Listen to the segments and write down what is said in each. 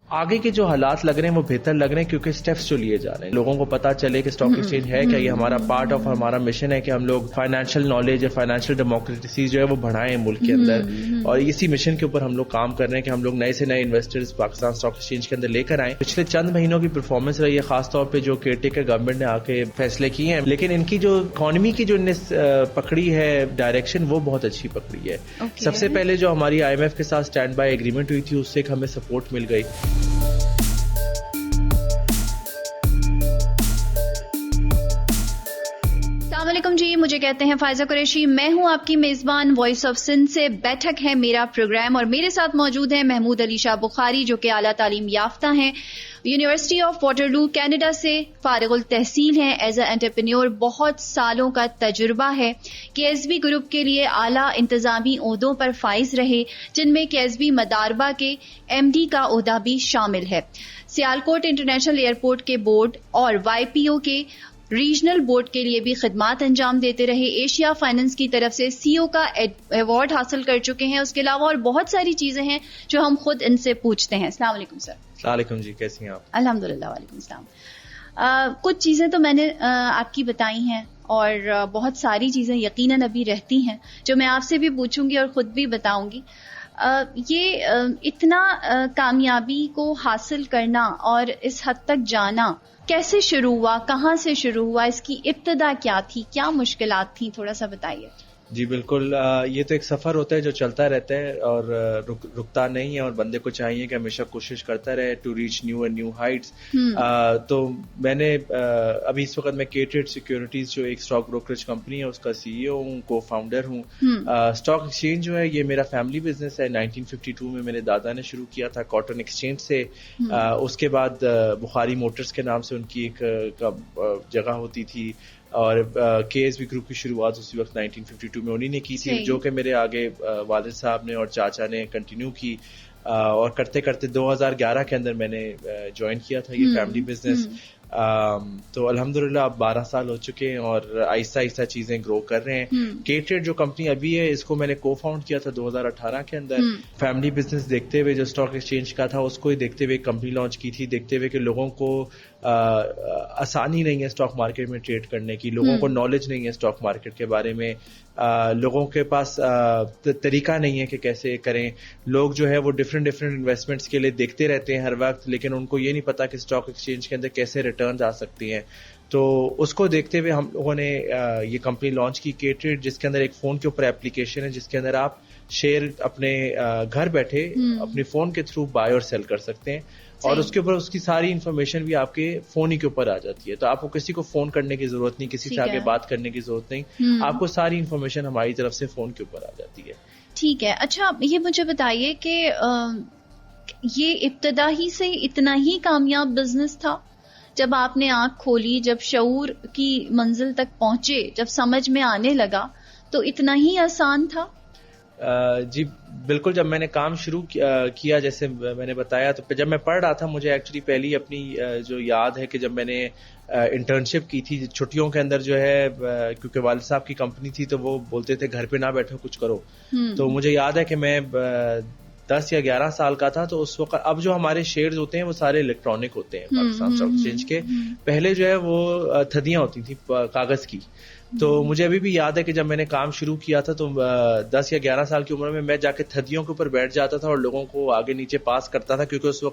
آگے کے جو حالات لگ رہے ہیں وہ بہتر لگ رہے ہیں کیونکہ اسٹیپس جو لیے جا رہے ہیں لوگوں کو پتا چلے کہ اسٹاک ایکسچینج ہے کیا. یہ ہمارا پارٹ آف ہمارا مشن ہے کہ ہم لوگ فائنینشیل نالج اور فائنینشیل ڈیموکریسی جو ہے وہ بڑھائیں ملک کے اندر, اور اسی مشن کے اوپر ہم لوگ کام کر رہے ہیں کہ ہم لوگ نئے سے نئے انویسٹرز پاکستان اسٹاک ایکسچینج کے اندر لے کر آئیں. پچھلے چند مہینوں کی پرفارمنس رہی ہے خاص طور پہ جو کیئر ٹیکر گورنمنٹ نے آ کے فیصلے کیے ہیں, لیکن ان کی جو اکانومی کی جو ان نے پکڑی ہے ڈائریکشن وہ بہت اچھی پکڑی ہے. سب سے پہلے جو ہماری IMF کے ساتھ اسٹینڈ بائی ایگریمنٹ ہوئی تھی اس سے ہمیں سپورٹ مل گئی. السلام علیکم جی, مجھے کہتے ہیں فائزہ قریشی, میں ہوں آپ کی میزبان. وائس آف سندھ سے بیٹھک ہے میرا پروگرام, اور میرے ساتھ موجود ہیں محمود علی شاہ بخاری جو کہ اعلیٰ تعلیم یافتہ ہیں, یونیورسٹی آف واٹرلو کینیڈا سے فارغ التحصیل ہیں. ایز اے انٹرپرینیور بہت سالوں کا تجربہ ہے. KSB گروپ کے لیے اعلیٰ انتظامی عہدوں پر فائز رہے, جن میں KSB مداربہ کے MD کا عہدہ بھی شامل ہے. سیالکوٹ انٹرنیشنل ایئرپورٹ کے بورڈ اور YPO کے ریجنل بورڈ کے لیے بھی خدمات انجام دیتے رہے. ایشیا فائنانس کی طرف سے CEO کا ایوارڈ حاصل کر چکے ہیں. اس کے علاوہ اور بہت ساری چیزیں ہیں جو ہم خود ان سے پوچھتے ہیں. السلام علیکم سر. السلام علیکم جی, کیسی ہیں آپ؟ الحمدللہ. وعلیکم السلام. کچھ چیزیں تو میں نے آپ کی بتائی ہیں, اور بہت ساری چیزیں یقیناً ابھی رہتی ہیں جو میں آپ سے بھی پوچھوں گی اور خود بھی بتاؤں گی. یہ اتنا کامیابی کو حاصل کرنا اور اس حد تک جانا کیسے شروع ہوا, کہاں سے شروع ہوا, اس کی ابتدا کیا تھی, کیا مشکلات تھیں, تھوڑا سا بتائیے. جی بالکل, یہ تو ایک سفر ہوتا ہے جو چلتا رہتا ہے اور رکتا نہیں ہے, اور بندے کو چاہیے کہ ہمیشہ کوشش کرتا رہے to reach new and new heights. تو میں نے ابھی اس وقت میں کیٹریڈ سیکیورٹیز جو ایک اسٹاک بروکریج کمپنی ہے اس کا CEO ہوں, کو فاؤنڈر ہوں. اسٹاک ایکسچینج جو ہے یہ میرا فیملی بزنس ہے. 1952 میں میرے دادا نے شروع کیا تھا کاٹن ایکسچینج سے. اس کے بعد بخاری موٹرز کے نام سے ان کی ایک جگہ ہوتی تھی, اور KSB گروپ کی شروعات اسی وقت 1952 میں انہی نے کی تھی, جو کہ میرے آگے والد صاحب نے اور چاچا نے کنٹینیو کی, اور کرتے کرتے 2011 کے اندر میں نے جوائن کیا تھا یہ فیملی بزنس. تو الحمدللہ اب 12 سال ہو چکے ہیں اور آہستہ آہستہ چیزیں گرو کر رہے ہیں. کیٹریڈ جو کمپنی ابھی ہے اس کو میں نے کو فاؤنڈ کیا تھا 2018 کے اندر. فیملی بزنس دیکھتے ہوئے جو اسٹاک ایکسچینج کا تھا اس کو ہی دیکھتے ہوئے کمپنی لانچ کی تھی, دیکھتے ہوئے کہ لوگوں کو آسانی نہیں ہے اسٹاک مارکیٹ میں ٹریڈ کرنے کی, لوگوں کو نالج نہیں ہے اسٹاک مارکیٹ کے بارے میں, لوگوں کے پاس طریقہ نہیں ہے کہ کیسے کریں. لوگ جو ہے وہ ڈفرینٹ انویسٹمنٹس کے لیے دیکھتے رہتے ہیں ہر وقت, لیکن ان کو یہ نہیں پتا کہ اسٹاک ایکسچینج کے اندر کیسے ریٹرنز آ سکتی ہیں. تو اس کو دیکھتے ہوئے ہم لوگوں نے یہ کمپنی لانچ کی کیٹریڈ, جس کے اندر ایک فون کے اوپر اپلیکیشن ہے جس کے اندر آپ شیئر اپنے گھر بیٹھے اپنے فون کے تھرو بائی اور سیل کر سکتے ہیں, اور اس کے اوپر اس کی ساری انفارمیشن بھی آپ کے فون ہی کے اوپر آ جاتی ہے. تو آپ کو کسی کو فون کرنے کی ضرورت نہیں, کسی سے آگے بات کرنے کی ضرورت نہیں, آپ کو ساری انفارمیشن ہماری طرف سے فون کے اوپر آ جاتی ہے. ٹھیک ہے. اچھا یہ مجھے بتائیے کہ یہ ابتدا ہی سے اتنا ہی کامیاب بزنس تھا؟ جب آپ نے آنکھ کھولی, جب شعور کی منزل تک پہنچے, جب سمجھ میں آنے لگا, تو اتنا ہی آسان تھا؟ جی بالکل. جب میں نے کام شروع کیا جیسے میں نے بتایا, تو جب میں پڑھ رہا تھا مجھے ایکچولی پہلی اپنی جو یاد ہے کہ جب میں نے انٹرنشپ کی تھی چھٹیوں کے اندر جو ہے, کیونکہ والد صاحب کی کمپنی تھی تو وہ بولتے تھے گھر پہ نہ بیٹھو کچھ کرو. تو مجھے یاد ہے کہ میں 10 یا 11 سال کا تھا. تو اس وقت اب جو ہمارے شیئرز ہوتے ہیں وہ سارے الیکٹرانک ہوتے ہیں پاکستان اسٹاک ایکسچینج کے. پہلے جو ہے وہ تھدیاں ہوتی تھیں کاغذ کی. تو مجھے ابھی بھی یاد ہے کہ جب میں نے کام شروع کیا تھا تو 10 یا 11 سال کی عمر میں جا کے تھدیوں کے اوپر بیٹھ جاتا تھا اور لوگوں کو آگے نیچے پاس کرتا تھا, کیونکہ اس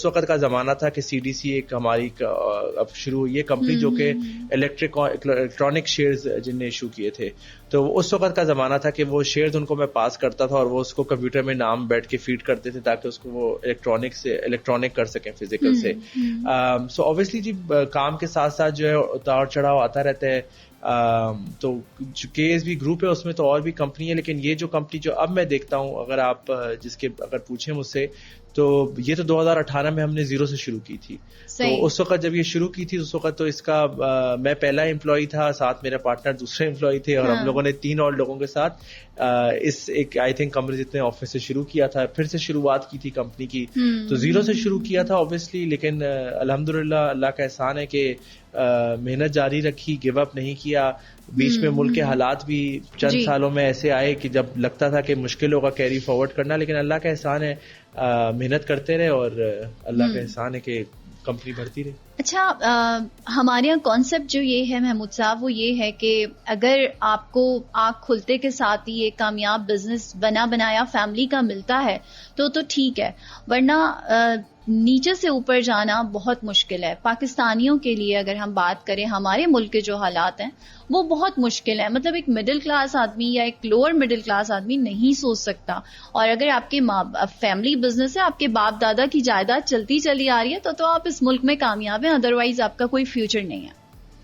وقت کا زمانہ تھا کہ CDC ایک ہماری اب شروع ہوئی ہے کمپنی جو کہ الیکٹرانک شیئرز جن نے ایشو کیے تھے. تو اس وقت کا زمانہ تھا کہ وہ شیئرز ان کو میں پاس کرتا تھا اور وہ اس کو کمپیوٹر میں نام بیٹھ کے فیڈ کرتے تھے تاکہ اس کو وہ الیکٹرانک کر سکیں فزیکل سے. سو اوبیسلی جی کام کے ساتھ ساتھ جو ہے اتار چڑھاؤ آتا رہتا ہے. تو جو KSB گروپ ہے اس میں تو اور بھی کمپنی ہے, لیکن یہ جو کمپنی جو اب میں دیکھتا ہوں, اگر آپ اگر پوچھیں مجھ سے, تو یہ تو 2018 میں ہم نے زیرو سے شروع کی تھی. تو اس وقت جب یہ شروع کی تھی اس وقت تو اس کا میں پہلا امپلائی تھا, ساتھ میرا پارٹنر دوسرے امپلائی تھے, اور ہم لوگوں نے 3 اور لوگوں کے ساتھ اس ایک آئی تھنک کمرے جتنے آفس سے شروع کیا تھا. پھر سے شروعات کی تھی کمپنی کی, تو زیرو سے شروع کیا تھا اوبیسلی, لیکن الحمدللہ اللہ کا احسان ہے کہ محنت جاری رکھی, گیو اپ نہیں کیا. بیچ میں ملک کے حالات بھی چند سالوں میں ایسے آئے کہ جب لگتا تھا کہ مشکل ہوگا کیری فارورڈ کرنا, لیکن اللہ کا احسان ہے محنت کرتے رہے اور اللہ کا احسان ہے کہ کمپنی بڑھتی رہی. اچھا, ہمارے یہاں کانسیپٹ جو یہ ہے محمود صاحب وہ یہ ہے کہ اگر آپ کو آنکھ کھلتے کے ساتھ ہی ایک کامیاب بزنس بنا بنایا فیملی کا ملتا ہے تو ٹھیک ہے, ورنہ نیچے سے اوپر جانا بہت مشکل ہے. پاکستانیوں کے لیے اگر ہم بات کریں, ہمارے ملک کے جو حالات ہیں وہ بہت مشکل ہے. مطلب ایک مڈل کلاس آدمی یا ایک لوور مڈل کلاس آدمی نہیں سوچ سکتا. اور اگر آپ کے فیملی بزنس ہے, آپ کے باپ دادا کی جائیداد چلتی چلی آ رہی ہے تو آپ اس ملک میں کامیاب ہیں, ادروائز آپ کا کوئی فیوچر نہیں ہے.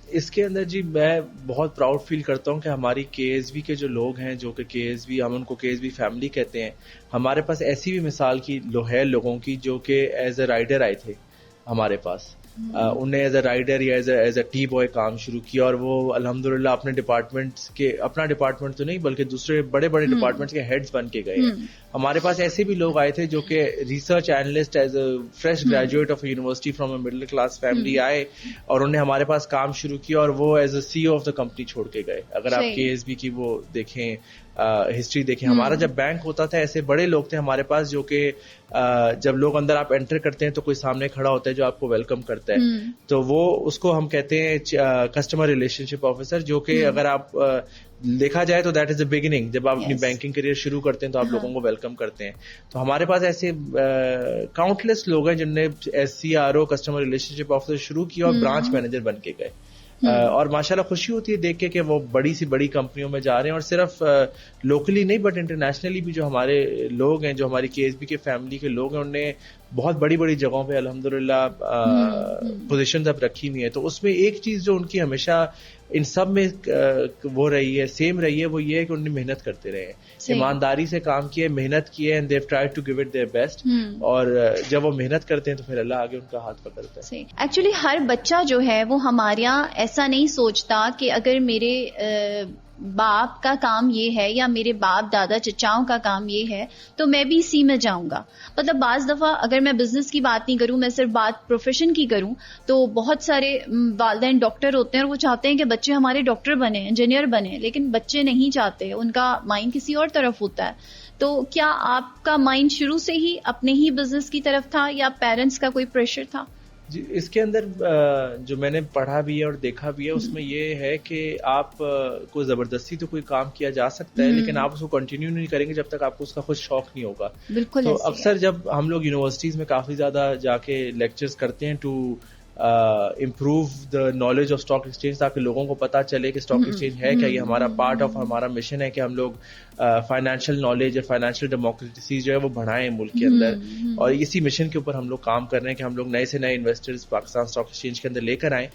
اس کے اندر جی میں بہت پراؤڈ فیل کرتا ہوں کہ ہماری کے ایس بی کے جو لوگ ہیں, جو کہ کے ایس بی, ہم ان کو کے ایس بی فیملی کہتے ہیں, ہمارے پاس ایسی بھی مثال کی ہے لوگوں کی جو کہ ایز اے رائڈر آئے تھے ہمارے پاس. انہوں نے ایز اے رائڈر یا ایز اے ٹی بوائے کام شروع کیا اور وہ الحمدللہ اپنے ڈپارٹمنٹس کے, اپنا ڈپارٹمنٹ تو نہیں بلکہ دوسرے بڑے بڑے ڈپارٹمنٹس کے ہیڈز بن کے گئے ہیں. ہمارے پاس ایسے بھی لوگ آئے تھے جو کہ research analyst as a fresh graduate of university from a middle class family آئے اور انہوں نے ہمارے پاس کام شروع کیا اور وہ as a C O of the company چھوڑ کے گئے. اگر آپ کے ایس بی کی وہ دیکھیں, ہسٹری دیکھیں, ہمارا جب بینک ہوتا تھا ایسے بڑے لوگ تھے ہمارے پاس جو کہ جب لوگ اندر آپ انٹر کرتے ہیں تو کوئی سامنے کھڑا ہوتا ہے جو آپ کو ویلکم کرتا ہے, تو وہ اس کو ہم کہتے ہیں کسٹمر ریلیشن شپ آفیسر, جو کہ اگر آپ دیکھا جائے تو دیٹ از اے بگننگ. جب آپ اپنی بینکنگ کیریئر شروع کرتے ہیں تو آپ لوگوں کو ویلکم کرتے ہیں. تو ہمارے پاس ایسے کاؤنٹلیس لوگ ہیں جن نے S C R O customer relationship officer شروع کیا اور برانچ مینیجر بن کے گئے. اور ماشاءاللہ خوشی ہوتی ہے دیکھ کے کہ وہ بڑی سی بڑی کمپنیوں میں جا رہے ہیں, اور صرف لوکلی نہیں بٹ انٹرنیشنلی بھی جو ہمارے لوگ ہیں, جو ہماری کے ایس بی کے فیملی کے لوگ ہیں, انہوں نے بہت بڑی بڑی جگہوں پہ الحمدللہ پوزیشنز اب رکھی ہوئی ہیں. تو اس میں ایک چیز جو ان کی ہمیشہ ان سب میں وہ رہی ہے, سیم رہی ہے, وہ یہ ہے کہ انہوں نے محنت کرتے رہے ہیں, ایمانداری سے کام کیے, محنت کی ہے, and they have tried to give it their best. اور جب وہ محنت کرتے ہیں تو پھر اللہ آگے ان کا ہاتھ پکڑتا ہے. ایکچولی ہر بچہ جو ہے وہ ہمارے یہاں ایسا نہیں سوچتا کہ اگر میرے باپ کا کام یہ ہے یا میرے باپ دادا چچاؤں کا کام یہ ہے تو میں بھی اسی میں جاؤں گا. مطلب بعض دفعہ اگر میں بزنس کی بات نہیں کروں, میں صرف بات پروفیشن کی کروں, تو بہت سارے والدین ڈاکٹر ہوتے ہیں اور وہ چاہتے ہیں کہ بچے ہمارے ڈاکٹر بنے, انجینئر بنے, لیکن بچے نہیں چاہتے, ان کا مائنڈ کسی اور طرف ہوتا ہے. تو کیا آپ کا مائنڈ شروع سے ہی اپنے ہی بزنس کی طرف تھا یا پیرنٹس کا کوئی پریشر تھا؟ جی, اس کے اندر جو میں نے پڑھا بھی ہے اور دیکھا بھی ہے اس میں یہ ہے کہ آپ کو زبردستی تو کوئی کام کیا جا سکتا ہے, لیکن آپ اس کو کنٹینیو نہیں کریں گے جب تک آپ کو اس کا خود شوق نہیں ہوگا. بالکل. تو اکثر جب ہم لوگ یونیورسٹیز میں کافی زیادہ جا کے لیکچرز کرتے ہیں to improve the knowledge of stock exchange, تاکہ لوگوں کو پتا چلے کہ اسٹاک ایکسچینج ہے کیا, یہ ہمارا پارٹ آف ہمارا مشن ہے کہ ہم لوگ فائنینشیل نالج اور فائنینشیل ڈیموکریسی جو ہے وہ بڑھائیں ملک کے اندر, اور اسی مشن کے اوپر ہم لوگ کام کر رہے ہیں کہ ہم لوگ نئے سے نئے انویسٹرز پاکستان اسٹاک ایکسچینج کے اندر لے کر آئیں.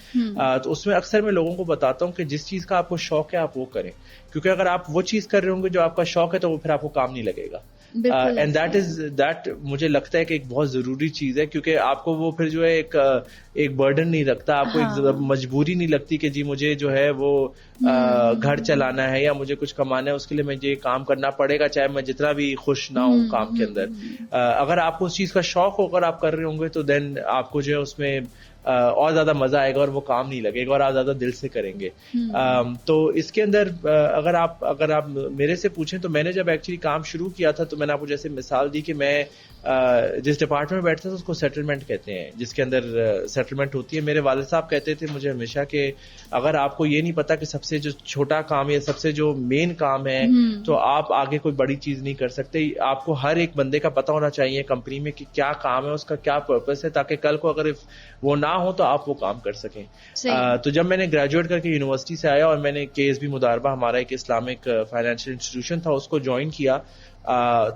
تو اس میں اکثر میں لوگوں کو بتاتا ہوں کہ جس چیز کا آپ کو شوق ہے آپ وہ کریں, کیونکہ اگر آپ وہ چیز کر رہے ہوں گے جو آپ کا شوق ہے تو وہ پھر آپ کو کام نہیں لگے گا. اینڈ دیٹ مجھے لگتا ہے کہ ایک بہت ضروری چیز ہے, کیونکہ آپ کو وہ پھر جو ہے ایک برڈن نہیں لگتا, آپ کو ایک مجبوری نہیں لگتی کہ جی مجھے جو ہے وہ گھر چلانا ہے یا مجھے کچھ کمانا ہے, اس کے لیے مجھے کام کرنا پڑے گا چاہے میں جتنا بھی خوش نہ ہوں کام کے اندر. اگر آپ کو اس چیز کا شوق ہو کر آپ کر رہے ہوں گے تو دین آپ کو جو ہے اس میں اور زیادہ مزہ آئے گا اور وہ کام نہیں لگے گا اور آپ زیادہ دل سے کریں گے. تو اس کے اندر اگر آپ میرے سے پوچھیں تو میں نے جب ایکچولی کام شروع کیا تھا تو میں نے آپ کو جیسے مثال دی کہ میں جس ڈپارٹمنٹ میں بیٹھتا تھا اس کو سیٹلمنٹ کہتے ہیں, جس کے اندر سیٹلمنٹ ہوتی ہے. میرے والد صاحب کہتے تھے مجھے ہمیشہ کہ اگر آپ کو یہ نہیں پتا کہ سب سے جو چھوٹا کام یا سب سے جو مین کام ہے تو آپ آگے کوئی بڑی چیز نہیں کر سکتے. آپ کو ہر ایک بندے کا پتا ہونا چاہیے کمپنی میں کہ کیا کام ہے, اس کا کیا پرپس ہے, تاکہ کل کو اگر وہ نہ ہو تو آپ وہ کام کر سکیں. تو جب میں نے گریجویٹ کر کے یونیورسٹی سے آیا اور میں نے کے ایس بی مداربہ ہمارا ایک اسلامک فائنینشیل انسٹیٹیوشن تھا اس کو جوائن کیا,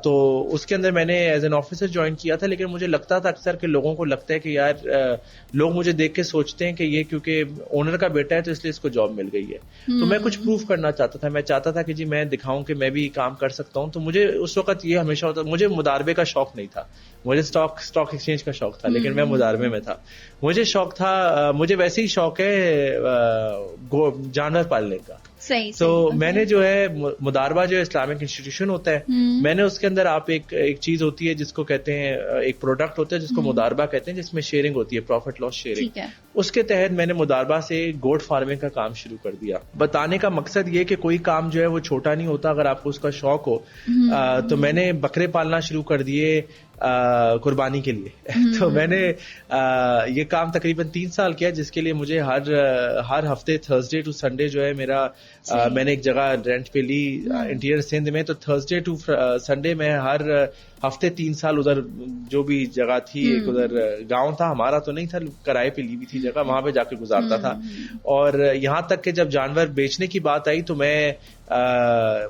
تو اس کے اندر میں نے ایز این آفیسر جوائن کیا تھا. لیکن مجھے لگتا تھا اکثر کہ لوگوں کو لگتا ہے کہ یار لوگ مجھے دیکھ کے سوچتے ہیں کہ یہ کیونکہ اونر کا بیٹا ہے تو اس لیے اس کو جاب مل گئی ہے. تو میں کچھ پروف کرنا چاہتا تھا, میں چاہتا تھا کہ جی میں دکھاؤں کہ میں بھی کام کر سکتا ہوں. تو مجھے اس وقت یہ ہمیشہ ہوتا, مجھے مداربے کا شوق نہیں تھا, مجھے اسٹاک ایکسچینج کا شوق تھا, لیکن میں مداربے میں تھا. مجھے شوق تھا, مجھے ویسے ہی شوق ہے جانور پالنے کا. تو میں نے جو ہے مداربہ جو اسلامک انسٹیٹیوشن ہوتا ہے, میں نے اس کے اندر آپ ایک چیز ہوتی ہے جس کو کہتے ہیں, ایک پروڈکٹ ہوتا ہے جس کو مداربہ کہتے ہیں, جس میں شیئرنگ ہوتی ہے, پروفٹ لاس شیئرنگ. اس کے تحت میں نے مداربہ سے گوٹ فارمنگ کا کام شروع کر دیا. بتانے کا مقصد یہ کہ کوئی کام جو ہے وہ چھوٹا نہیں ہوتا اگر آپ کو اس کا شوق ہو. تو میں نے بکرے پالنا شروع کر دیے, قربانی کے لیے. تو میں نے یہ کام تقریباً 3 سال کیا, جس کے لیے مجھے ہر ہفتے تھرسڈے ٹو سنڈے جو ہے میرا میں نے ایک جگہ رینٹ پہ لی انٹیریئر سندھ میں, تو تھرسڈے ٹو سنڈے میں ہر ہفتے 3 سال ادھر جو بھی جگہ تھی, ایک ادھر گاؤں تھا ہمارا تو نہیں تھا, کرائے پہ لی ہوئی تھی جگہ, وہاں پہ جا کے گزارتا تھا. اور یہاں تک کہ جب جانور بیچنے کی بات آئی تو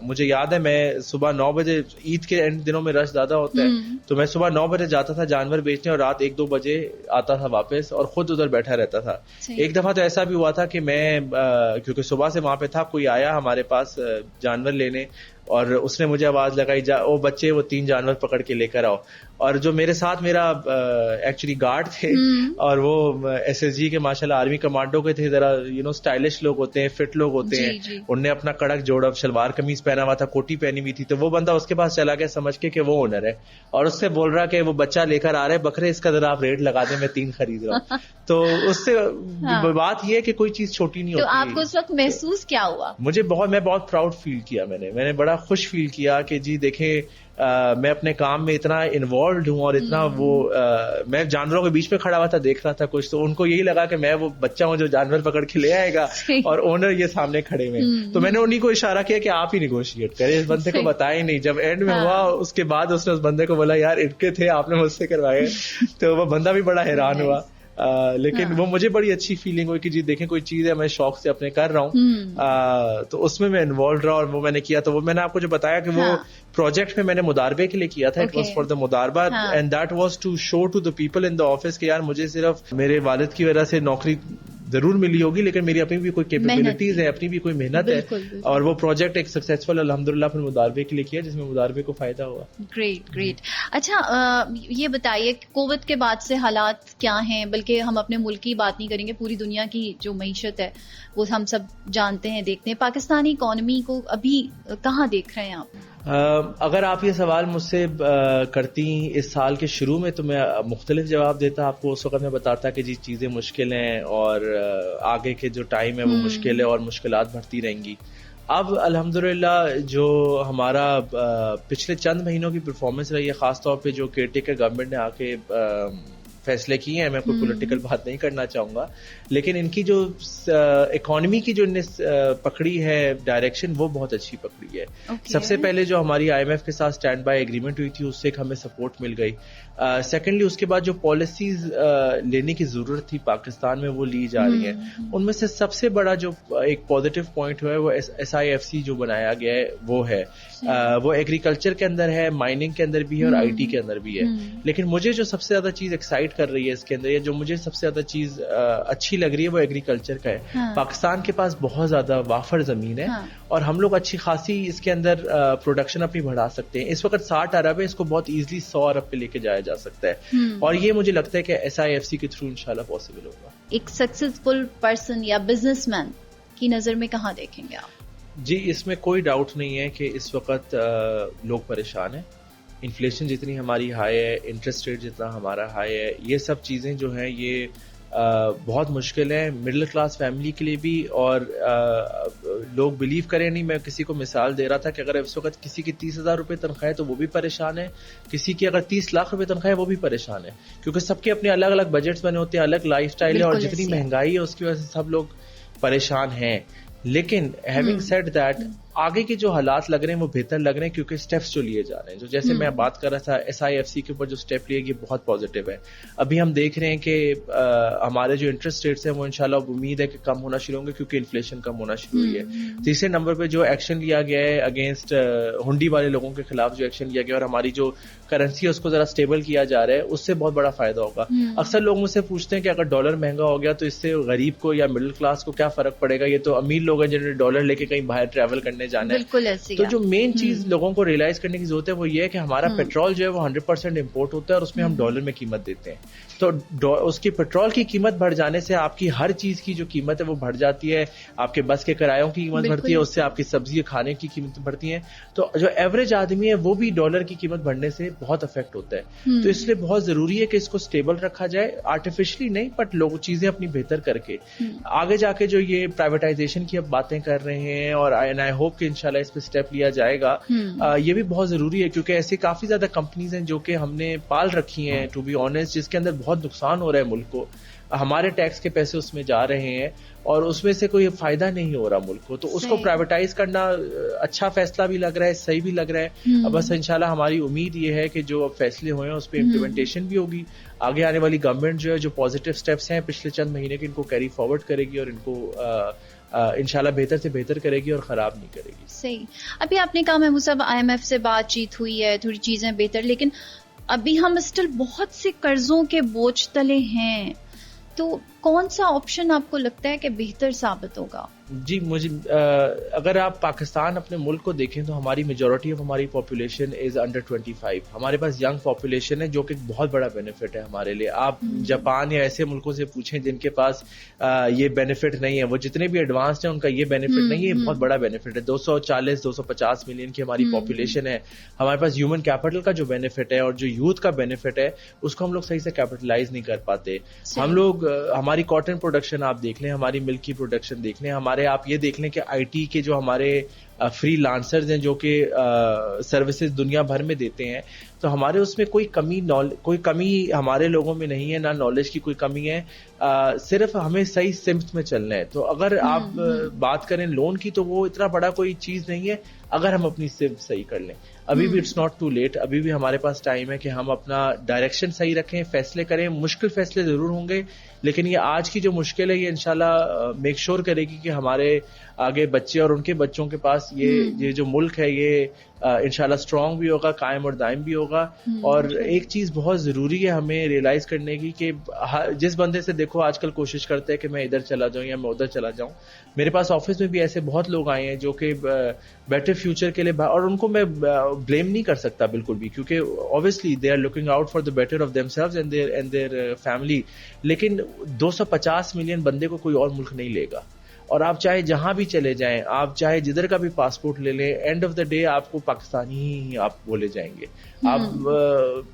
مجھے یاد ہے میں صبح 9 بجے, عید کے اینڈ دنوں میں رش زیادہ ہوتا ہے, تو میں صبح 9 بجے جاتا تھا جانور بیچنے اور رات 1-2 بجے آتا تھا واپس, اور خود ادھر بیٹھا رہتا تھا. ایک دفعہ تو ایسا بھی ہوا تھا کہ میں کیونکہ صبح سے وہاں پہ تھا, کوئی آیا ہمارے پاس جانور لینے, اور اس نے مجھے آواز لگائی, او بچے وہ 3 جانور پکڑ کے لے کر آؤ. اور جو میرے ساتھ میرا ایکچولی گارڈ تھے, اور وہ SSG کے ماشاءاللہ آرمی کمانڈو کے تھے, ذرا اسٹائلش لوگ ہوتے ہیں, فٹ لوگ ہوتے ہیں, انہوں نے اپنا کڑک جوڑا شلوار قمیض پہنا ہوا تھا, کوٹی پہنی ہوئی تھی, تو وہ بندہ اس کے پاس چلا گیا سمجھ کے کہ وہ اونر ہے, اور اس سے بول رہا کہ وہ بچہ لے کر آ رہے بکرے, اس کا ذرا آپ ریٹ لگا دیں, میں 3 خرید رہا ہوں. تو اس سے بات یہ ہے کہ کوئی چیز چھوٹی نہیں ہوتی. تو آپ کو اس وقت محسوس کیا ہوا؟ میں بہت پراؤڈ فیل کیا, میں نے بڑا خوش فیل کیا کہ جی دیکھیں میں اپنے کام میں اتنا انوالوڈ ہوں, اور اتنا میں جانوروں کے بیچ میں کھڑا ہوا تھا, دیکھ رہا تھا کچھ, تو ان کو یہی لگا کہ میں وہ بچہ ہوں جو جانور پکڑ کے لے آئے گا, اور اونر یہ سامنے کھڑے ہوئے. تو میں نے انہیں کو اشارہ کیا کہ آپ ہی نیگوشیٹ کریں, اس بندے کو بتائے نہیں. جب اینڈ میں ہوا اس کے بعد اس نے اس بندے کو بولا یار ان کے تھے, آپ نے مجھ سے کروائے, تو وہ بندہ بھی بڑا حیران ہوا. لیکن وہ مجھے بڑی اچھی فیلنگ ہوئی کہ جی دیکھیں کوئی چیز ہے میں شوق سے اپنے کر رہا ہوں, تو اس میں انوالوڈ رہا, اور وہ میں نے کیا. تو وہ میں نے آپ کو جو بتایا کہ وہ پروجیکٹ میں نے مداربے کے لیے کیا تھا, اٹ واز فار دا مداربہ, and that was to show to the people in the office کہ یار مجھے صرف میرے والد کی وجہ سے نوکری ضرور ملی ہوگی, لیکن میری اپنی بھی کوئی کیپیبلٹیز ہے, اپنی بھی کوئی محنت ہے, اور وہ پروجیکٹ ایک سکسیسفل الحمدللہ پھر مداربے کے لیے کیا, جس میں مداربے کو فائدہ ہوا. گریٹ. اچھا یہ بتائیے کووڈ کے بعد سے حالات کیا ہیں, بلکہ ہم اپنے ملک کی بات نہیں کریں گے, پوری دنیا کی جو معیشت ہے وہ ہم سب جانتے ہیں, دیکھتے ہیں. پاکستانی اکانومی کو ابھی کہاں دیکھ رہے ہیں آپ؟ اگر آپ یہ سوال مجھ سے کرتی اس سال کے شروع میں تو میں مختلف جواب دیتا آپ کو. اس وقت میں بتاتا کہ جی چیزیں مشکل ہیں, اور آگے کے جو ٹائم ہے وہ مشکل ہے, اور مشکلات بڑھتی رہیں گی. اب الحمدللہ جو ہمارا پچھلے چند مہینوں کی پرفارمنس رہی ہے, خاص طور پہ جو کیئر ٹیکر گورنمنٹ نے آ کے فیصلے کیے ہیں, میں کوئی پولیٹیکل بات نہیں کرنا چاہوں گا, لیکن ان کی جو اکانومی کی جو پکڑی ہے ڈائریکشن وہ بہت اچھی پکڑی ہے. سب سے پہلے جو ہماری IMF کے ساتھ اسٹینڈ بائی ایگریمنٹ ہوئی تھی, اس سے ہمیں سپورٹ مل گئی. سیکنڈلی اس کے بعد جو پالیسیز لینے کی ضرورت تھی پاکستان میں وہ لی جا رہی ہیں. ان میں سے سب سے بڑا جو ایک پازیٹیو پوائنٹ ہوا ہے وہ SIFC جو بنایا گیا ہے وہ ہے, وہ ایگریکلچر کے اندر ہے, مائننگ کے اندر بھی ہے, اور IT کے اندر بھی ہے. لیکن مجھے جو سب سے زیادہ چیز ایکسائٹ کر رہی ہے اس کے اندر, یا جو مجھے سب سے زیادہ چیز اچھی لگ رہی ہے وہ ایگریکلچر کا ہے. پاکستان کے پاس بہت زیادہ وافر زمین ہے, اور ہم لوگ اچھی خاصی اس کے اندر پروڈکشن اپنی بڑھا سکتے ہیں. اس وقت 60 ارب ہے, اس کو بہت ایزلی 100 ارب پہ لے کے جایا جا سکتا ہے, اور یہ مجھے لگتا ہے کہ SIFC کے تھرو انشاءاللہ پاسبل ہوگا. ایک سکسیسفل پرسن یا بزنس مین کی نظر میں کہاں دیکھیں گے آپ؟ جی اس میں کوئی ڈاؤٹ نہیں ہے کہ اس وقت لوگ پریشان ہیں. انفلیشن جتنی ہماری ہائی ہے, انٹرسٹ ریٹ جتنا ہمارا ہائی ہے, یہ سب چیزیں جو ہیں یہ بہت مشکل ہے مڈل کلاس فیملی کے لیے بھی. اور لوگ بلیو کریں نہیں, میں کسی کو مثال دے رہا تھا کہ اگر اس وقت کسی کی 30,000 روپے تنخواہ ہے تو وہ بھی پریشان ہے, کسی کی اگر 30 لاکھ روپے تنخواہ ہے وہ بھی پریشان ہے, کیونکہ سب کے اپنے الگ الگ بجٹس بنے ہوتے ہیں, الگ لائف اسٹائل ہے, اور جتنی مہنگائی ہے اس کی وجہ سے سب لوگ پریشان ہیں. لیکن ہیونگ سیڈ دیٹ آگے کے جو حالات لگ رہے ہیں وہ بہتر لگ رہے ہیں, کیونکہ اسٹیپس جو لیے جا رہے ہیں, جو جیسے میں بات کر رہا تھا SIFC کے اوپر جو اسٹیپ لیے یہ بہت پازیٹیو ہے. ابھی ہم دیکھ رہے ہیں کہ ہمارے جو انٹرسٹ ریٹس ہیں وہ انشاءاللہ امید ہے کہ کم ہونا شروع ہوں گے, کیونکہ انفلیشن کم ہونا شروع ہوئی ہے. تیسرے نمبر پہ جو ایکشن لیا گیا ہے اگینسٹ ہنڈی والے لوگوں کے خلاف جو ایکشن لیا گیا, اور ہماری جو کرنسی ہے اس کو ذرا اسٹیبل کیا جا رہا ہے, اس سے بہت بڑا فائدہ ہوگا. اکثر لوگ مجھ سے پوچھتے ہیں کہ اگر ڈالر مہنگا ہو گیا تو اس سے غریب کو یا مڈل کلاس کو کیا فرق پڑے گا, یہ تو امیر لوگ ہیں جنہوں نے ڈالر لے کے کہیں باہر ٹریول کرنے جانا ہے. تو جو مین چیز لوگوں کو ریئلائز کرنے کی ضرورت ہے وہ یہ ہے کہ ہمارا پیٹرول جو ہے وہ 100% امپورٹ ہوتا ہے, اور اس میں ہم ڈالر میں قیمت دیتے ہیں. تو اس کی پیٹرول کی قیمت بڑھ جانے سے آپ کی ہر چیز کی جو قیمت ہے وہ بڑھ جاتی ہے, آپ کے بس کے کرایوں کی قیمت بڑھتی ہے, اس سے آپ کی سبزی کھانے کی قیمت بڑھتی ہیں. تو جو ایوریج آدمی ہے وہ بھی ڈالر کی قیمت بڑھنے سے بہت افیکٹ ہوتا ہے. تو اس لیے بہت ضروری ہے کہ اس کو اسٹیبل رکھا جائے, آرٹیفیشلی نہیں بٹ لوگ چیزیں اپنی بہتر کر کے. آگے جا کے جو یہ پرائیویٹائزیشن کی اب باتیں کر رہے ہیں, اور آئی ہوپ ہوپ کہ انشاءاللہ اس پہ اسٹیپ لیا جائے گا. یہ بھی بہت ضروری ہے کیونکہ ایسی کافی زیادہ کمپنیز ہیں جو کہ ہم نے پال رکھی ہیں ٹو بی آنیسٹ, جس کے اندر بہت نقصان ہو رہا ہے ملک کو. ہمارے ٹیکس کے پیسے اس میں جا رہے ہیں اور اس میں سے کوئی فائدہ نہیں ہو رہا ملک کو, تو اس کو پرائیویٹائز کرنا اچھا فیصلہ بھی لگ رہا ہے, صحیح بھی لگ رہا ہے. بس انشاءاللہ ہماری امید یہ ہے کہ جو فیصلے ہوئے ہیں اس پہ امپلیمنٹیشن بھی ہوگی. آگے آنے والی گورنمنٹ جو ہے جو پازیٹیو سٹیپس ہیں پچھلے چند مہینے کے, ان کو کیری فارورڈ کرے گی اور ان کو انشاءاللہ بہتر سے بہتر کرے گی اور خراب نہیں کرے گی. صحیح. ابھی آپ نے کہا محمود صاحب IMF سے بات چیت ہوئی ہے, تھوڑی چیزیں بہتر, لیکن ابھی ہم اسٹل بہت سے قرضوں کے بوجھ تلے ہیں, تو کون سا آپشن آپ کو لگتا ہے کہ بہتر ثابت ہوگا؟ جی مجھے اگر آپ پاکستان اپنے ملک کو دیکھیں تو ہماری میجورٹی آف ہماری پاپولیشن از انڈر 25. ہمارے پاس ینگ پاپولیشن ہے جو کہ بہت بڑا بینیفٹ ہے ہمارے لیے. آپ جاپان یا ایسے ملکوں سے پوچھیں جن کے پاس یہ بینیفٹ نہیں ہے, وہ جتنے بھی ایڈوانسڈ ہیں ان کا یہ بینیفٹ نہیں ہے. یہ بہت بڑا بینیفٹ ہے. 240-250 ملین کی ہماری پاپولیشن ہے. ہمارے پاس ہیومن کیپٹل کا جو بینیفٹ ہے اور جو یوتھ کا بینیفٹ ہے اس کو ہم لوگ صحیح سے کیپٹلائز نہیں کر پاتے. ہم لوگ ہماری کاٹن پروڈکشن آپ دیکھ لیں, ہماری ملک کی پروڈکشن دیکھ لیں, ہمارے آپ یہ دیکھ لیں کہ IT کے جو ہمارے فری لانسرز ہیں جو کہ سروسز دنیا بھر میں دیتے ہیں, تو ہمارے اس میں کوئی کمی ہمارے لوگوں میں نہیں ہے, نہ نالج کی کوئی کمی ہے. صرف ہمیں صحیح سمت میں چلنا ہے. تو اگر آپ بات کریں لون کی تو وہ اتنا بڑا کوئی چیز نہیں ہے اگر ہم اپنی سمت صحیح کر لیں. ابھی بھی اٹس ناٹ ٹو لیٹ, ابھی بھی ہمارے پاس ٹائم ہے کہ ہم اپنا ڈائریکشن صحیح رکھیں, فیصلے کریں. مشکل فیصلے ضرور ہوں گے لیکن یہ آج کی جو مشکل ہے یہ انشاءاللہ میک شور کرے گی کہ ہمارے آگے بچے اور ان کے بچوں کے پاس یہ جو ملک ہے یہ انشاءاللہ اسٹرانگ بھی ہوگا, قائم اور دائم بھی ہوگا. اور ایک چیز بہت ضروری ہے ہمیں ریئلائز کرنے کی کہ جس بندے سے دیکھو آج کل کوشش کرتے ہیں کہ میں ادھر چلا جاؤں یا میں ادھر چلا جاؤں, میرے پاس آفس میں بھی ایسے بہت لوگ آئے ہیں جو کہ بیٹر فیوچر کے لیے, اور ان کو میں بلیم نہیں کر سکتا بالکل بھی کیونکہ obviously they are looking out for the better of themselves and their family. لیکن 250 ملین بندے کو کوئی اور ملک نہیں لے گا, اور آپ چاہے جہاں بھی چلے جائیں, آپ چاہے جدھر کا بھی پاسپورٹ لے لیں, اینڈ آف دا ڈے آپ کو پاکستانی ہی آپ بولے جائیں گے. آپ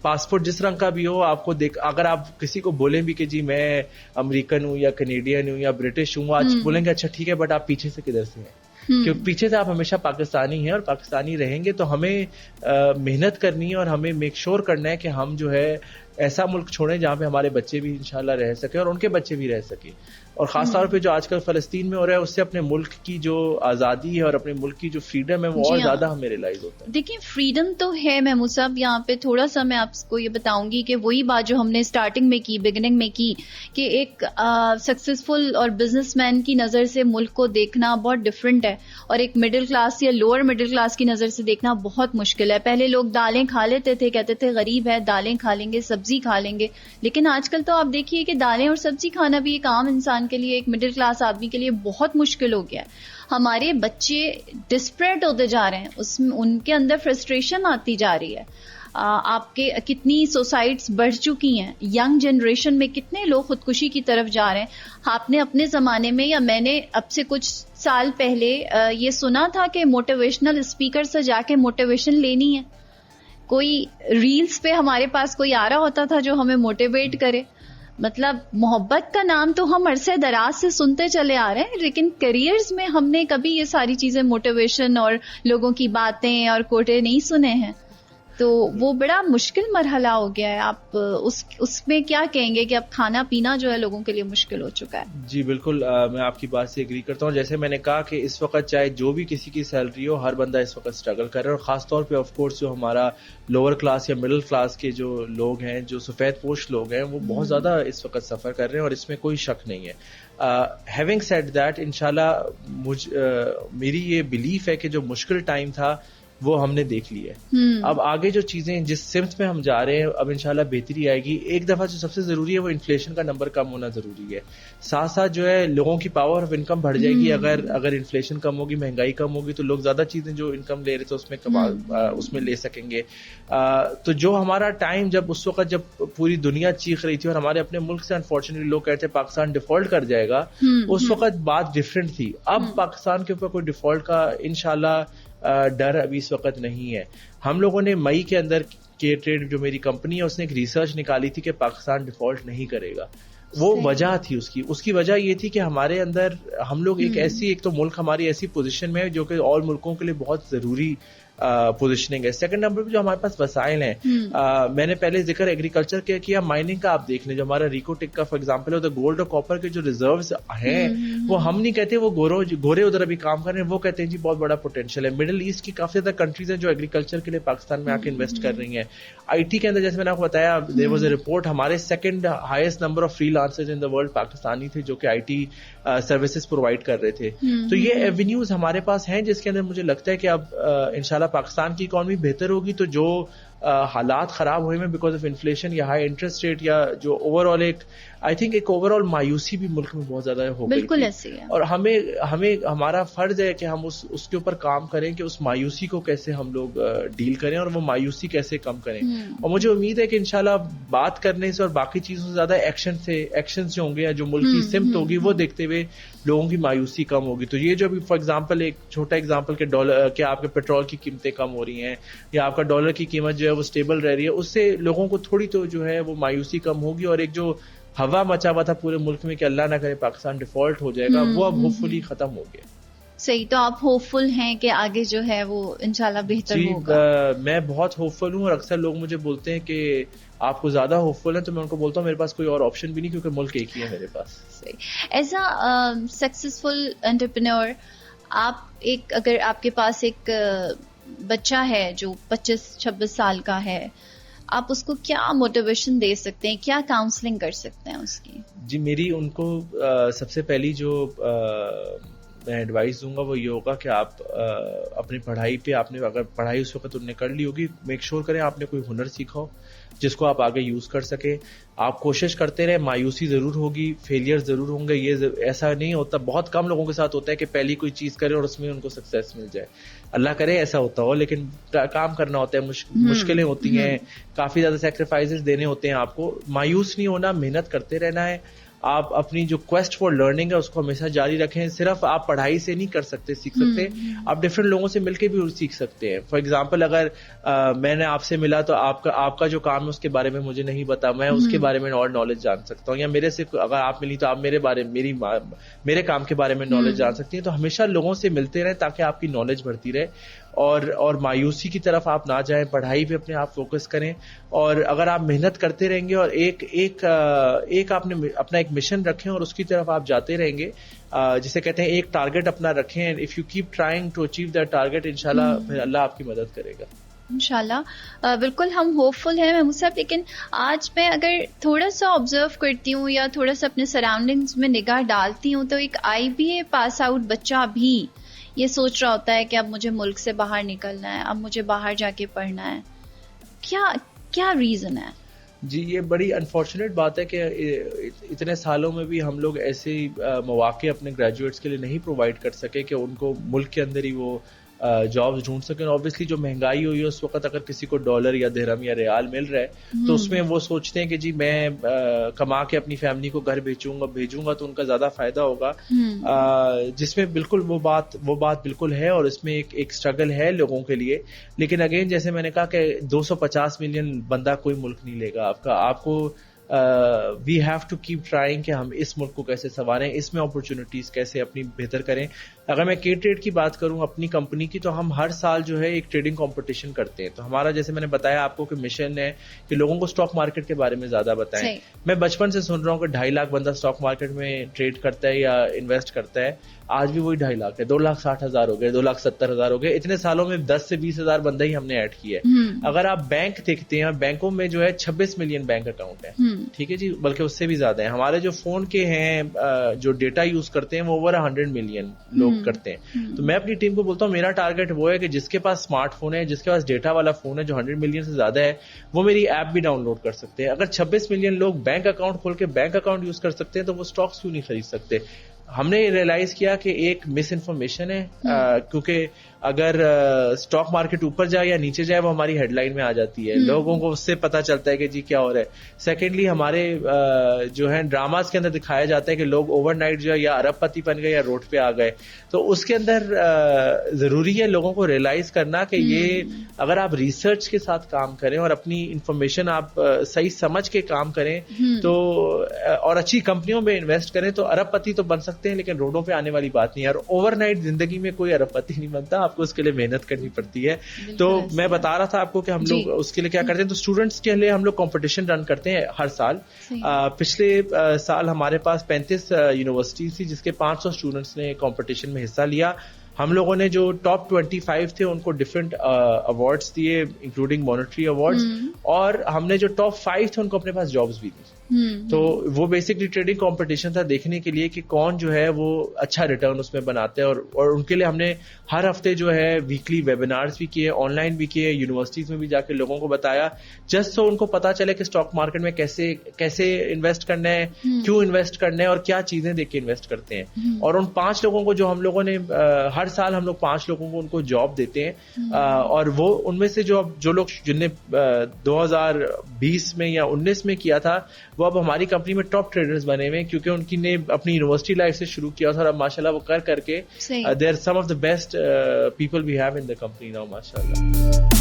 پاسپورٹ جس رنگ کا بھی ہو, آپ کو اگر آپ کسی کو بولیں بھی کہ جی میں امریکن ہوں یا کینیڈین ہوں یا برٹش ہوں, آج بولیں گے اچھا ٹھیک ہے بٹ آپ پیچھے سے کدھر سے ہیں, کیونکہ پیچھے سے آپ ہمیشہ پاکستانی ہیں اور پاکستانی رہیں گے. تو ہمیں محنت کرنی ہے اور ہمیں میک شور کرنا ہے کہ ہم جو ہے ایسا ملک چھوڑیں جہاں پہ ہمارے بچے بھی انشاءاللہ رہ سکیں اور ان کے بچے بھی رہ سکیں. اور خاص طور پہ جو آج کل فلسطین میں ہو رہا ہے اس سے اپنے ملک کی جو آزادی ہے اور اپنے ملک کی جو فریڈم ہے وہ اور زیادہ ہمیں ریلائز ہوتا ہے. دیکھیں فریڈم تو ہے محمود صاحب, یہاں پہ تھوڑا سا میں آپ کو یہ بتاؤں گی کہ وہی بات جو ہم نے اسٹارٹنگ میں کی, بگننگ میں کی, کہ ایک سکسیسفل اور بزنس مین کی نظر سے ملک کو دیکھنا بہت ڈفرینٹ ہے اور ایک مڈل کلاس یا لوور مڈل کلاس کی نظر سے دیکھنا بہت مشکل ہے. پہلے لوگ دالیں کھا لیتے تھے, کہتے تھے غریب ہے دالیں کھا لیں گے, سبزی کھا لیں گے, لیکن آج کل تو آپ دیکھیے کہ دالیں اور سبزی کھانا بھی ایک عام انسان کے لیے, ایک مڈل کلاس آدمی کے لیے بہت مشکل ہو گیا ہے. ہمارے بچے ڈسپریٹ ہوتے جا رہے ہیں, ان کے اندر فرسٹریشن آتی جا رہی ہے. آپ کے کتنی سوسائٹس بڑھ چکی ہیں, ینگ جنریشن میں کتنے لوگ خودکشی کی طرف جا رہے ہیں. آپ نے اپنے زمانے میں یا میں نے اب سے کچھ سال پہلے یہ سنا تھا کہ موٹیویشنل اسپیکر سے جا کے موٹیویشن لینی ہے. کوئی ریلز پہ ہمارے پاس کوئی آ رہا ہوتا تھا جو ہمیں موٹیویٹ کرے. مطلب محبت کا نام تو ہم عرصے دراز سے سنتے چلے آ رہے ہیں, لیکن کیریئرز میں ہم نے کبھی یہ ساری چیزیں موٹیویشن اور لوگوں کی باتیں اور کوٹے نہیں سنے ہیں. تو وہ بڑا مشکل مرحلہ ہو گیا ہے. آپ اس میں کیا کہیں گے کہ اب کھانا پینا جو ہے لوگوں کے لیے مشکل ہو چکا ہے؟ جی بالکل, میں آپ کی بات سے ایگری کرتا ہوں. جیسے میں نے کہا کہ اس وقت چاہے جو بھی کسی کی سیلری ہو, ہر بندہ اس وقت اسٹرگل کر رہا ہے, اور خاص طور پہ آف کورس جو ہمارا لوور کلاس یا مڈل کلاس کے جو لوگ ہیں, جو سفید پوش لوگ ہیں, وہ بہت زیادہ اس وقت سفر کر رہے ہیں, اور اس میں کوئی شک نہیں ہے. ہیونگ سیڈ دیٹ, انشاءاللہ میری یہ بلیف ہے کہ جو مشکل ٹائم تھا وہ ہم نے دیکھ لی ہے. اب آگے جو چیزیں جس سمت میں ہم جا رہے ہیں اب انشاءاللہ بہتری آئے گی. ایک دفعہ جو سب سے ضروری ہے وہ انفلیشن کا نمبر کم ہونا ضروری ہے. ساتھ ساتھ جو ہے لوگوں کی پاور آف انکم بڑھ جائے گی. اگر انفلیشن کم ہوگی, مہنگائی کم ہوگی, تو لوگ زیادہ چیزیں جو انکم لے رہے تھے اس میں لے سکیں گے. تو جو ہمارا ٹائم جب اس وقت جب پوری دنیا چیخ رہی تھی اور ہمارے اپنے ملک سے انفارچونیٹلی لوگ کہتے ہیں پاکستان ڈیفالٹ کر جائے گا, اس وقت بات ڈفرینٹ تھی. اب پاکستان کے اوپر کوئی ڈیفالٹ کا انشاءاللہ ڈر ابھی اس وقت نہیں ہے. ہم لوگوں نے مئی کے اندر کے ٹریڈ جو میری کمپنی ہے اس نے ایک ریسرچ نکالی تھی کہ پاکستان ڈیفالٹ نہیں کرے گا. وہ وجہ تھی اس کی وجہ یہ تھی کہ ہمارے اندر ہم لوگ ایک تو ملک ہماری ایسی پوزیشن میں ہے جو کہ اور ملکوں کے لیے بہت ضروری پوزیشننگ ہے. سیکنڈ نمبر پہ جو ہمارے پاس وسائل ہیں, میں نے پہلے ذکر ایگریکلچر کے کیا, مائننگ کا آپ دیکھ لیں, جو ہمارا ریکو ٹک کا فار ایگزامپل ہے, گولڈ اور کاپر کے جو ریزروز ہیں وہ ہم نہیں کہتے وہ گورے ادھر ابھی کام کر رہے ہیں, وہ کہتے ہیں جی بہت بڑا پوٹینشیل ہے. مڈل ایسٹ کی کافی زیادہ کنٹریز ہیں جو ایگریکلچر کے لیے پاکستان میں آ کے انویسٹ کر رہی ہیں. آئی ٹی کے اندر جیسے میں نے آپ کو بتایا, دیر واز اے رپورٹ, ہمارے second highest number of free lancers in the world Pakistani تھے جو کہ آئی ٹی سروسز پرووائڈ کر رہے تھے. تو یہ ایونیوز ہمارے پاس ہیں جس کے اندر مجھے لگتا ہے کہ اب انشاءاللہ پاکستان کی اکانومی بہتر ہوگی تو جو حالات خراب ہوئے ہیں بیکاز آف انفلیشن یا ہائی انٹرسٹ ریٹ یا جو اوور آل ایک آئی تھنک ایک اوور آل مایوسی بھی ملک میں بہت زیادہ ہو گئی. بالکل ایسے ہے, اور ہمیں ہمارا فرض ہے کہ ہم اس کے اوپر کام کریں کہ اس مایوسی کو کیسے ہم لوگ ڈیل کریں اور وہ مایوسی کیسے کم کریں. اور مجھے امید ہے کہ انشاءاللہ بات کرنے سے اور باقی چیزوں سے زیادہ ایکشن سے ہوں گے یا جو ملک کی سمت ہوگی وہ دیکھتے ہوئے لوگوں کی مایوسی کم ہوگی. تو یہ جو ابھی فار ایگزامپل ایک چھوٹا ایگزامپل کہ ڈالر کہ آپ کے پیٹرول کی قیمتیں کم ہو رہی ہیں یا آپ کا ڈالر کی قیمت جو ہے وہ اسٹیبل رہ رہی ہے, اس سے لوگوں کو تھوڑی تو جو ہے وہ مایوسی کم ہوگی. اور ایک جو ہوا مچا ہوا تھا پورے ملک میں کہ اللہ نہ کرے پاکستان ڈیفالٹ ہو جائے گا, وہ اب ہوپ فلی ختم ہو گیا. صحیح, تو آپ ہوپ فل ہیں کہ آگے جو ہے وہ انشاءاللہ بہتر ہوگا؟ میں بہت ہوپ فل ہوں, اور اکثر لوگ مجھے بولتے ہیں کہ آپ کو زیادہ ہوپ فل ہیں, تو میں ان کو بولتا ہوں میرے پاس کوئی اور آپشن بھی نہیں کیونکہ ملک ایک ہی ہے میرے پاس. ایز اے سکسیسفل انٹرپرینور, اگر آپ کے پاس ایک بچہ ہے جو 25-26 سال کا ہے, آپ اس کو کیا موٹیویشن دے سکتے ہیں, کیا کاؤنسلنگ کر سکتے ہیں اس کی؟ جی میری ان کو سب سے پہلی جو میں ایڈوائز دوں گا وہ یہ ہوگا کہ آپ اپنی پڑھائی پہ, آپ نے اگر پڑھائی اس وقت انہوں نے کر لی ہوگی, میک شور کریں آپ نے کوئی ہنر سیکھا ہو جس کو آپ آگے یوز کر سکیں. آپ کوشش کرتے رہے, مایوسی ضرور ہوگی, فیلئر ضرور ہوں گے, یہ ایسا نہیں ہوتا, بہت کم لوگوں کے ساتھ ہوتا ہے کہ پہلی کوئی چیز کرے اور اس میں ان کو سکسیس مل جائے. اللہ کرے ایسا ہوتا ہو, لیکن کام کرنا ہوتا ہے, مشکلیں ہوتی ہیں, کافی زیادہ سیکریفائسز دینے ہوتے ہیں آپ کو. مایوس نہیں ہونا, محنت کرتے رہنا ہے. آپ اپنی جو کویسٹ فار لرننگ ہے اس کو ہمیشہ جاری رکھیں. صرف آپ پڑھائی سے نہیں کر سکتے, سیکھ سکتے, آپ ڈفرینٹ لوگوں سے مل کے بھی سیکھ سکتے ہیں. فار ایگزامپل اگر میں نے آپ سے ملا تو آپ کا جو کام ہے اس کے بارے میں مجھے نہیں پتا, میں اس کے بارے میں اور نالج جان سکتا ہوں, یا میرے سے اگر آپ ملی تو آپ میرے کام کے بارے میں نالج جان سکتی ہیں. تو ہمیشہ لوگوں سے ملتے رہیں تاکہ آپ کی نالج بڑھتی رہے اور مایوسی کی طرف آپ نہ جائیں. پڑھائی پہ اپنے آپ فوکس کریں, اور اگر آپ محنت کرتے رہیں گے اور ایک آپ نے اپنا ایک مشن رکھیں اور اس کی طرف آپ جاتے رہیں گے, جسے کہتے ہیں ایک ٹارگٹ اپنا رکھیں, if you keep trying to achieve that target, انشاءاللہ پھر اللہ آپ کی مدد کرے گا. انشاءاللہ بالکل ہم ہوپ فل ہیں محمود صاحب. لیکن آج میں اگر تھوڑا سا آبزرو کرتی ہوں یا تھوڑا سا اپنے سراؤنڈنگز میں نگاہ ڈالتی ہوں, تو ایک IBA پاس آؤٹ بچہ بھی یہ سوچ رہا ہوتا ہے کہ اب مجھے ملک سے باہر نکلنا ہے, اب مجھے باہر جا کے پڑھنا ہے. کیا ریزن ہے؟ جی یہ بڑی انفارچونیٹ بات ہے کہ اتنے سالوں میں بھی ہم لوگ ایسے مواقع اپنے گریجویٹس کے لیے نہیں پرووائڈ کر سکے کہ ان کو ملک کے اندر ہی وہ جابز ڈھونڈ سکیں. اوبیسلی جو مہنگائی ہوئی ہے اس وقت اگر کسی کو ڈالر یا درہم یا ریال مل رہا ہے تو اس میں وہ سوچتے ہیں کہ جی میں کما کے اپنی فیملی کو گھر بھیجوں گا تو ان کا زیادہ فائدہ ہوگا, جس میں بالکل وہ بات بالکل ہے, اور اس میں ایک اسٹرگل ہے لوگوں کے لیے. لیکن اگین جیسے میں نے کہا کہ 250 ملین بندہ کوئی ملک نہیں لے گا آپ کو. We have to keep trying کہ ہم اس ملک کو کیسے سنواریں, اس میں اپرچونیٹیز کیسے اپنی بہتر کریں. اگر میں ٹریڈ کی بات کروں اپنی کمپنی کی, تو ہم ہر سال جو ہے ایک ٹریڈنگ کمپٹیشن کرتے ہیں. تو ہمارا جیسے میں نے بتایا آپ کو کہ مشن ہے کہ لوگوں کو اسٹاک مارکیٹ کے بارے میں زیادہ بتائیں. میں بچپن سے سن رہا ہوں کہ 2.5 لاکھ بندہ اسٹاک مارکیٹ میں ٹریڈ کرتا ہے یا انویسٹ کرتا ہے. آج بھی وہی 2.5 لاکھ ہے, 2,60,000 ہو گئے, 2,70,000 ہو گئے. اتنے سالوں میں 10 سے 20,000 بندہ ہی ہم نے ایڈ کیا ہے. اگر آپ بینک دیکھتے ہیں, بینکوں میں جو ہے 26 ملین بینک اکاؤنٹ ہے, ٹھیک ہے جی, بلکہ اس سے بھی زیادہ ہیں. ہمارے جو فون کے ہیں جو ڈیٹا یوز کرتے ہیں وہ اوور 100 ملین لوگ کرتے ہیں. تو میں اپنی ٹیم کو بولتا ہوں میرا ٹارگٹ وہ ہے کہ جس کے پاس اسمارٹ فون ہے, جس کے پاس ڈیٹا والا فون ہے جو 100 ملین سے زیادہ ہے, وہ میری ایپ بھی ڈاؤن لوڈ کر سکتے ہیں. اگر 26 ملین لوگ بینک اکاؤنٹ کھول کے بینک اکاؤنٹ یوز کر سکتے ہیں تو وہ اسٹاکس کیوں نہیں خرید سکتے. ہم نے ریئلائز کیا کہ ایک مس انفارمیشن ہے, کیونکہ اگر اسٹاک مارکیٹ اوپر جائے یا نیچے جائے وہ ہماری ہیڈ لائن میں آ جاتی ہے, لوگوں کو اس سے پتا چلتا ہے کہ جی کیا ہو رہا ہے. سیکنڈلی ہمارے جو ہے ڈراماز کے اندر دکھایا جاتا ہے کہ لوگ اوور نائٹ جو ہے یا ارب پتی بن گئے یا روڈ پہ آ گئے. تو اس کے اندر ضروری ہے لوگوں کو ریئلائز کرنا کہ یہ اگر آپ ریسرچ کے ساتھ کام کریں اور اپنی انفارمیشن آپ صحیح سمجھ کے کام کریں تو اور اچھی کمپنیوں میں انویسٹ کریں تو ارب پتی تو بن سکتے ہیں, لیکن روڈوں پہ آنے والی بات نہیں ہے. اور اوور نائٹ زندگی میں کوئی ارب پتی نہیں بنتا, آپ کو اس کے لیے محنت کرنی پڑتی ہے. تو میں بتا رہا تھا آپ کو کہ ہم لوگ اس کے لیے کیا کرتے ہیں. تو اسٹوڈنٹس کے لیے ہم لوگ کمپٹیشن رن کرتے ہیں ہر سال. پچھلے سال ہمارے پاس 35 یونیورسٹیز تھی جس کے 500 اسٹوڈنٹس نے کمپٹیشن میں حصہ لیا. ہم لوگوں نے جو ٹاپ 25 تھے ان کو ڈفرینٹ ایوارڈس دیے انکلوڈنگ مانیٹری ایوارڈس, اور ہم نے جو ٹاپ 5 تھے ان کو اپنے پاس جابس بھی دی. تو وہ بیسکلی ٹریڈنگ کمپٹیشن تھا دیکھنے کے لیے کہ کون جو ہے وہ اچھا ریٹرن اس میں بناتے ہیں. اور ان کے لیے ہم نے ہر ہفتے جو ہے ویکلی ویبینارز بھی کیے, آن لائن بھی کیے, یونیورسٹیز میں بھی جا کے لوگوں کو بتایا جسٹ سو ان کو پتا چلے کہ اسٹاک مارکیٹ میں کیسے انویسٹ کرنا ہے, کیوں انویسٹ کرنا ہے اور کیا چیزیں دیکھ کے انویسٹ کرتے ہیں. اور ان 5 لوگوں کو جو ہم لوگوں نے ہر سال ہم لوگ 5 لوگوں کو ان کو جاب دیتے ہیں, اور وہ ان میں سے جو لوگ جن نے 2020 میں یا 19 میں کیا تھا وہ اب ہماری کمپنی میں ٹاپ ٹریڈرز بنے ہوئے, کیونکہ ان کی نے اپنی یونیورسٹی لائف سے شروع کیا تھا اور اب ماشاءاللہ وہ کر کے they are some of the best people we have in the company now ماشاءاللہ.